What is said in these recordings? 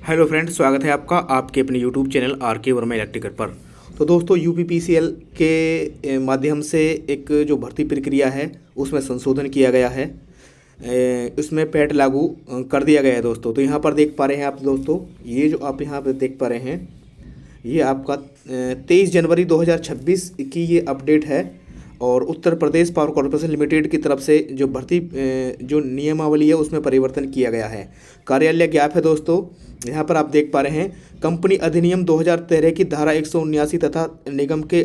Hello friends, स्वागत है आपका आपके अपने यूट्यूब चैनल आर के वर्मा इलेक्ट्रिकल पर। तो दोस्तों यूपीपीसीएल के माध्यम से एक जो भर्ती प्रक्रिया है उसमें संशोधन किया गया है। उसमें पैट लागू कर दिया गया है दोस्तों। तो यहाँ पर देख पा रहे हैं आप दोस्तों, ये जो आप यहाँ पर देख पा रहे हैं ये आपका 23 जनवरी 2026 की ये अपडेट है। और Uttar Pradesh power corporation limited की तरफ से जो भर्ती जो नियमावली है उसमें परिवर्तन किया गया है। कार्यालय ज्ञाप है दोस्तों, यहाँ पर आप देख पा रहे हैं। कंपनी अधिनियम 2013 की धारा 179 तथा निगम के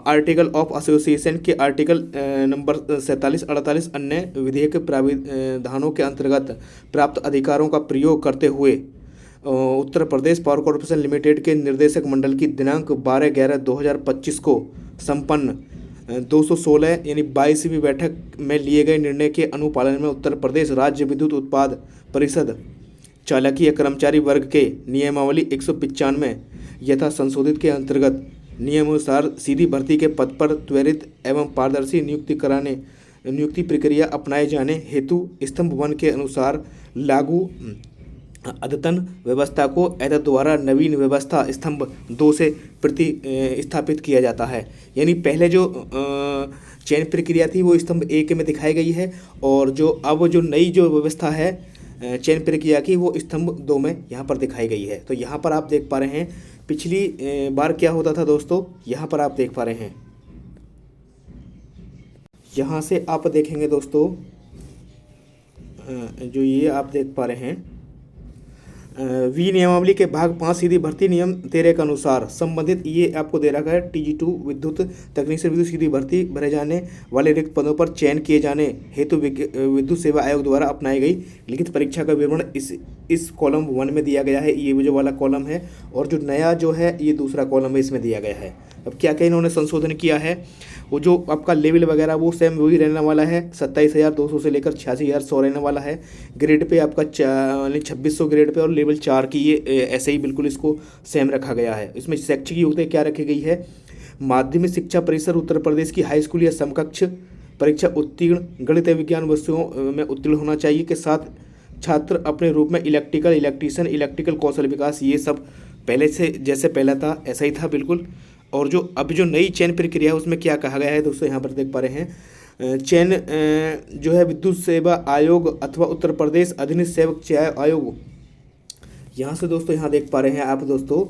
आर्टिकल ऑफ एसोसिएशन के आर्टिकल नंबर 47-48 अन्य विधेयक प्राविधानों के अंतर्गत प्राप्त अधिकारों का प्रयोग करते हुए Uttar Pradesh power corporation limited के निर्देशक मंडल की दिनांक 12/11/2025 को संपन्न 216 यानी 22वीं बैठक में लिए गए निर्णय के अनुपालन में उत्तर प्रदेश राज्य विद्युत उत्पाद परिषद चालकीय कर्मचारी वर्ग के नियमावली 195 यथा संशोधित के अंतर्गत नियमानुसार सीधी भर्ती के पद पर त्वरित एवं पारदर्शी नियुक्ति प्रक्रिया अपनाए जाने हेतु स्तंभ 1 के अनुसार लागू अद्यतन व्यवस्था को एतद द्वारा नवीन व्यवस्था स्तंभ 2 से प्रतिस्थापित किया जाता है। यानी पहले जो चयन प्रक्रिया थी वो स्तंभ 1 में दिखाई गई है, और जो अब जो नई जो व्यवस्था है चयन प्रक्रिया की वो स्तंभ 2 में यहाँ पर दिखाई गई है। तो यहाँ पर आप देख पा रहे हैं पिछली बार क्या होता था दोस्तों, यहाँ पर आप देख पा रहे हैं। यहाँ से आप देखेंगे दोस्तों, जो ये आप देख पा रहे हैं नियमावली के भाग 5 सीधी भर्ती नियम 13 के अनुसार संबंधित ये आपको दे रखा है TG2 विद्युत तकनीक विद्युत सीधी भर्ती भरे जाने वाले रिक्त पदों पर चयन किए जाने हेतु विद्युत सेवा आयोग द्वारा अपनाई गई लिखित परीक्षा का विवरण इस कॉलम 1 में दिया गया है। ये जो वाला कॉलम है, और जो नया जो है ये दूसरा कॉलम है, इसमें दिया गया है। अब क्या क्या इन्होंने संशोधन किया है, वो जो आपका लेवल वगैरह वो सेम वही रहने वाला है। 27,200 से लेकर 86,100 रहने वाला है। ग्रेड पे आपका 2600 ग्रेड पे, और लेवल 4 की ये ऐसे ही बिल्कुल इसको सेम रखा गया है। इसमें शैक्षिक योग्यता क्या रखी गई है, माध्यमिक शिक्षा परिषद उत्तर प्रदेश की हाई स्कूल या समकक्ष परीक्षा उत्तीर्ण गणित विज्ञान विषयों में उत्तीर्ण होना चाहिए के साथ छात्र अपने रूप में इलेक्ट्रिकल, इलेक्ट्रीशियन, इलेक्ट्रिकल कौशल विकास, ये सब पहले से जैसे पहला था ऐसा ही था बिल्कुल। और जो अब जो नई चयन प्रक्रिया है उसमें क्या कहा गया है दोस्तों, यहाँ पर देख पा रहे हैं। चयन जो है विद्युत सेवा आयोग अथवा उत्तर प्रदेश अधीनस्थ सेवक चयन आयोग, यहाँ से दोस्तों यहाँ देख पा रहे हैं आप दोस्तों,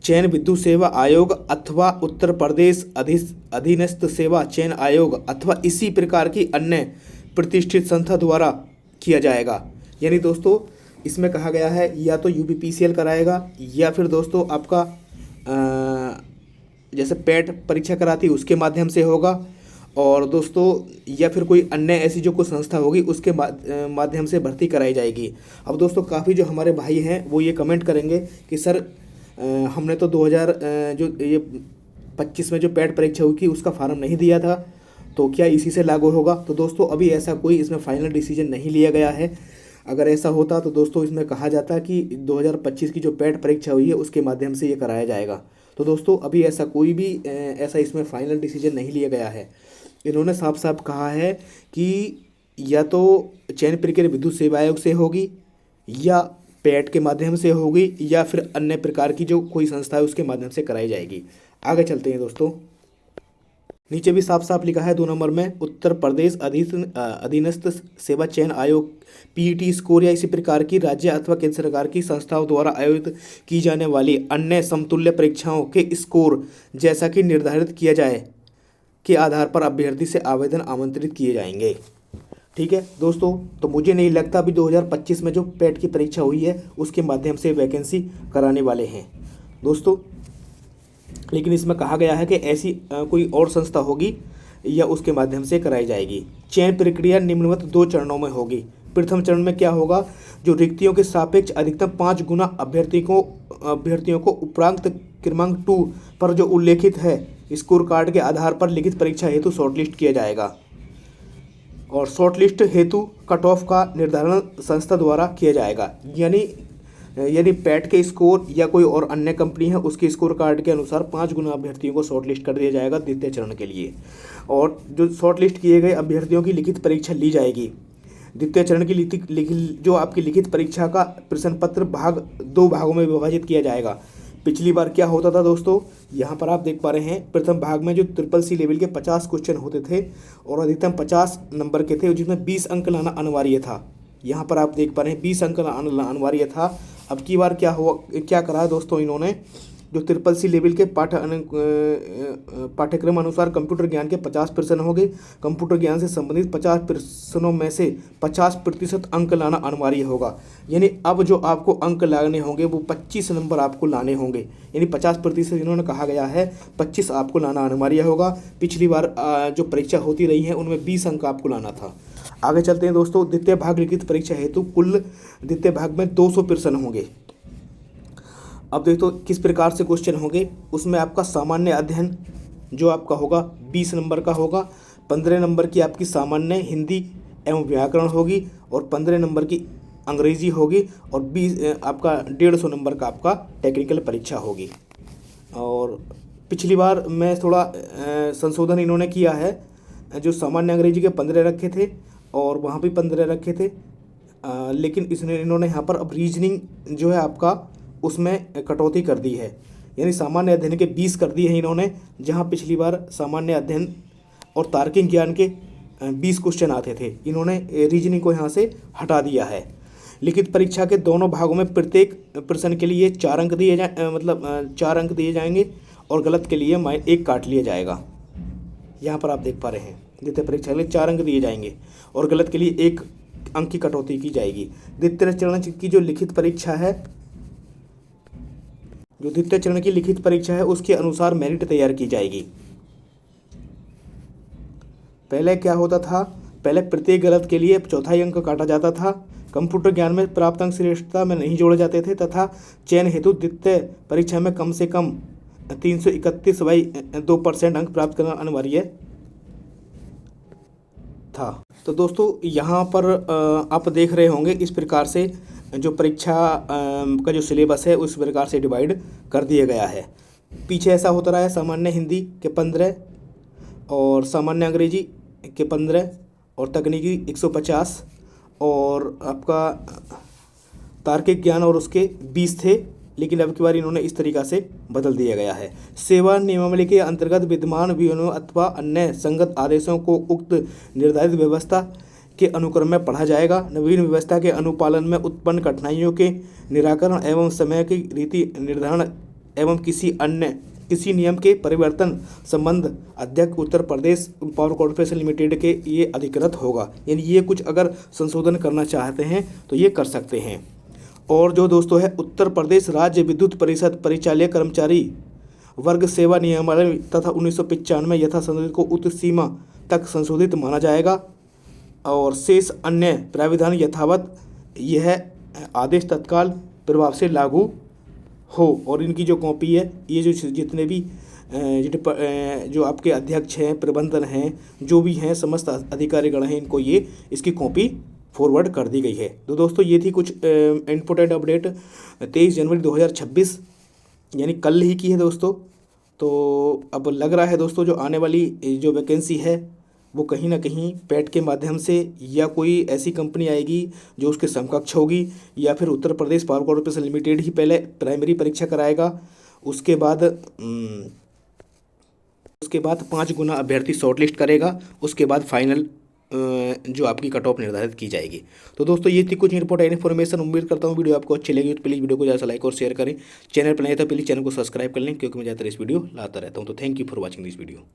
चयन विद्युत सेवा आयोग अथवा उत्तर प्रदेश अधीनस्थ सेवा चयन आयोग अथवा इसी प्रकार की अन्य प्रतिष्ठित संस्था द्वारा किया जाएगा। यानी दोस्तों इसमें कहा गया है या तो यूपीपीसीएल कराएगा, या फिर दोस्तों आपका जैसे पैट परीक्षा कराती है उसके माध्यम से होगा, और दोस्तों या फिर कोई अन्य ऐसी जो कोई संस्था होगी उसके माध्यम से भर्ती कराई जाएगी। अब दोस्तों काफ़ी जो हमारे भाई हैं वो ये कमेंट करेंगे कि सर हमने तो 2025 में जो पैट परीक्षा हुई थी उसका फार्म नहीं दिया था, तो क्या इसी से लागू होगा। तो दोस्तों अभी ऐसा कोई इसमें फाइनल डिसीजन नहीं लिया गया है। अगर ऐसा होता तो दोस्तों इसमें कहा जाता कि 2025 की जो पैट परीक्षा हुई है उसके माध्यम से ये कराया जाएगा। तो दोस्तों अभी ऐसा कोई भी ऐसा इसमें फाइनल डिसीजन नहीं लिया गया है। इन्होंने साफ साफ कहा है कि या तो चयन प्रक्रिया विद्युत सेवा आयोग से होगी, या पैट के माध्यम से होगी, या फिर अन्य प्रकार की जो कोई संस्था है उसके माध्यम से कराई जाएगी। आगे चलते हैं दोस्तों, नीचे भी साफ साफ लिखा है 2 नंबर में, उत्तर प्रदेश अधीनस्थ सेवा चयन आयोग PET स्कोर या इसी प्रकार की राज्य अथवा केंद्र सरकार की संस्थाओं द्वारा आयोजित की जाने वाली अन्य समतुल्य परीक्षाओं के स्कोर जैसा कि निर्धारित किया जाए के आधार पर अभ्यर्थी से आवेदन आमंत्रित किए जाएंगे। ठीक है दोस्तों, तो मुझे नहीं लगता अभी 2025 में जो पैट की परीक्षा हुई है उसके माध्यम से वैकेंसी कराने वाले हैं दोस्तों। लेकिन इसमें कहा गया है कि ऐसी कोई और संस्था होगी या उसके माध्यम से कराई जाएगी। चयन प्रक्रिया निम्नवत 2 चरणों में होगी। प्रथम चरण में क्या होगा, जो रिक्तियों के सापेक्ष अधिकतम 5 गुना अभ्यर्थियों को उपरांत क्रमांक 2 पर जो उल्लेखित है स्कोर कार्ड के आधार पर लिखित परीक्षा हेतु शॉर्टलिस्ट किया जाएगा, और शॉर्टलिस्ट हेतु कट ऑफ का निर्धारण संस्था द्वारा किया जाएगा। यानी पैट के स्कोर या कोई और अन्य कंपनी है उसके स्कोर कार्ड के अनुसार 5 गुना अभ्यर्थियों को शॉर्टलिस्ट कर दिया जाएगा द्वितीय चरण के लिए, और जो शॉर्टलिस्ट किए गए अभ्यर्थियों की लिखित परीक्षा ली जाएगी। द्वितीय चरण की जो आपकी लिखित परीक्षा का प्रश्न पत्र दो भागों में विभाजित किया जाएगा। पिछली बार क्या होता था दोस्तों, यहाँ पर आप देख पा रहे हैं प्रथम भाग में जो CCC लेवल के 50 क्वेश्चन होते थे और अधिकतम 50 नंबर के थे, जिसमें 20 अंक लाना अनिवार्य था। यहाँ पर आप देख पा रहे हैं 20 अंक लाना अनिवार्य था। अब की बार क्या करा है दोस्तों, इन्होंने जो CCC लेवल के पाठ्यक्रम अनुसार कंप्यूटर ज्ञान के 50 प्रश्न होंगे। कंप्यूटर ज्ञान से संबंधित 50 प्रश्नों में से 50% अंक लाना अनिवार्य होगा। यानी अब जो आपको अंक लाने होंगे वो 25 नंबर आपको लाने होंगे। यानी 50% इन्होंने कहा गया है, 25 आपको लाना अनिवार्य होगा। पिछली बार जो परीक्षा होती रही है उनमें 20 अंक आपको लाना था। आगे चलते हैं दोस्तों। द्वितीय भाग लिखित परीक्षा हेतु कुल द्वितीय भाग में 200 प्रश्न होंगे। अब देखो किस प्रकार से क्वेश्चन होंगे। उसमें आपका सामान्य अध्ययन जो आपका होगा 20 नंबर का होगा। 15 नंबर की आपकी सामान्य हिंदी एवं व्याकरण होगी और 15 नंबर की अंग्रेजी होगी और 20 आपका 150 नंबर का आपका टेक्निकल परीक्षा होगी। और पिछली बार में थोड़ा संशोधन इन्होंने किया है। जो सामान्य अंग्रेजी के 15 रखे थे और वहाँ भी 15 रखे थे, लेकिन इन्होंने यहाँ पर अब रीजनिंग जो है आपका उसमें कटौती कर दी है। यानी सामान्य अध्ययन के 20 कर दिए हैं इन्होंने, जहाँ पिछली बार सामान्य अध्ययन और तार्किक ज्ञान के 20 क्वेश्चन आते थे। इन्होंने रीजनिंग को यहाँ से हटा दिया है। लिखित परीक्षा के दोनों भागों में प्रत्येक प्रश्न के लिए 4 अंक दिए जाएंगे और गलत के लिए -1 काट लिया जाएगा। यहाँ पर आप देख पा रहे हैं द्वितीय परीक्षा के लिए 4 अंक दिए जाएंगे और गलत के लिए 1 अंक की कटौती की जाएगी। द्वितीय चरण की जो लिखित परीक्षा है उसके अनुसार मेरिट तैयार की जाएगी। पहले क्या होता था, पहले प्रत्येक गलत के लिए 1/4 अंक काटा जाता था। कंप्यूटर ज्ञान में प्राप्त अंक श्रेष्ठता में नहीं जोड़े जाते थे तथा चयन हेतु द्वितीय परीक्षा में कम से कम 331/2% अंक प्राप्त करना अनिवार्य था। तो दोस्तों यहाँ पर आप देख रहे होंगे इस प्रकार से जो परीक्षा का जो सिलेबस है उस प्रकार से डिवाइड कर दिया गया है। पीछे ऐसा होता रहा है, सामान्य हिंदी के 15 और सामान्य अंग्रेजी के 15 और तकनीकी 150 और आपका तार्किक ज्ञान और उसके 20 थे, लेकिन अब की बार इन्होंने इस तरीक़ा से बदल दिया गया है। सेवा नियमावली के अंतर्गत विद्यमान विवरणों अथवा अन्य संगत आदेशों को उक्त निर्धारित व्यवस्था के अनुक्रम में पढ़ा जाएगा। नवीन व्यवस्था के अनुपालन में उत्पन्न कठिनाइयों के निराकरण एवं समय की रीति निर्धारण एवं किसी नियम के परिवर्तन संबंध अध्यक्ष Uttar Pradesh power corporation limited के ये अधिकृत होगा। यानी ये कुछ अगर संशोधन करना चाहते हैं तो ये कर सकते हैं। और जो दोस्तों है उत्तर प्रदेश राज्य विद्युत परिषद परिचालय कर्मचारी वर्ग सेवा नियमावली तथा 1995 यथा संशोधित को उक्त सीमा तक संशोधित माना जाएगा और शेष अन्य प्राविधान यथावत यह आदेश तत्काल प्रभाव से लागू हो। और इनकी जो कॉपी है, ये जो जितने भी जो आपके अध्यक्ष हैं, प्रबंधन हैं, जो भी हैं, समस्त अधिकारीगण हैं, इनको ये इसकी कॉपी फॉरवर्ड कर दी गई है। तो दोस्तों ये थी कुछ इम्पोर्टेंट अपडेट 23 जनवरी 2026 यानी कल ही की है दोस्तों। तो अब लग रहा है दोस्तों जो आने वाली जो वैकेंसी है वो कहीं ना कहीं पैट के माध्यम से या कोई ऐसी कंपनी आएगी जो उसके समकक्ष होगी, या फिर Uttar Pradesh power corporation limited ही पहले प्राइमरी परीक्षा कराएगा। उसके बाद 5 गुना अभ्यर्थी शॉर्टलिस्ट करेगा। उसके बाद फाइनल जो आपकी कट ऑफ निर्धारित की जाएगी। तो दोस्तों ये थी कुछ इंपॉर्टेंट इन्फॉर्मेशन। उम्मीद करता हूँ वीडियो आपको अच्छी लगी तो प्लीज़ वीडियो को ज़्यादा लाइक और शेयर करें। चैनल पर नए तो प्लीज़ चैनल को सब्सक्राइब कर लें, क्योंकि मैं ज़्यादातर इस वीडियो लाता रहता हूँ। तो thank you for watching this video.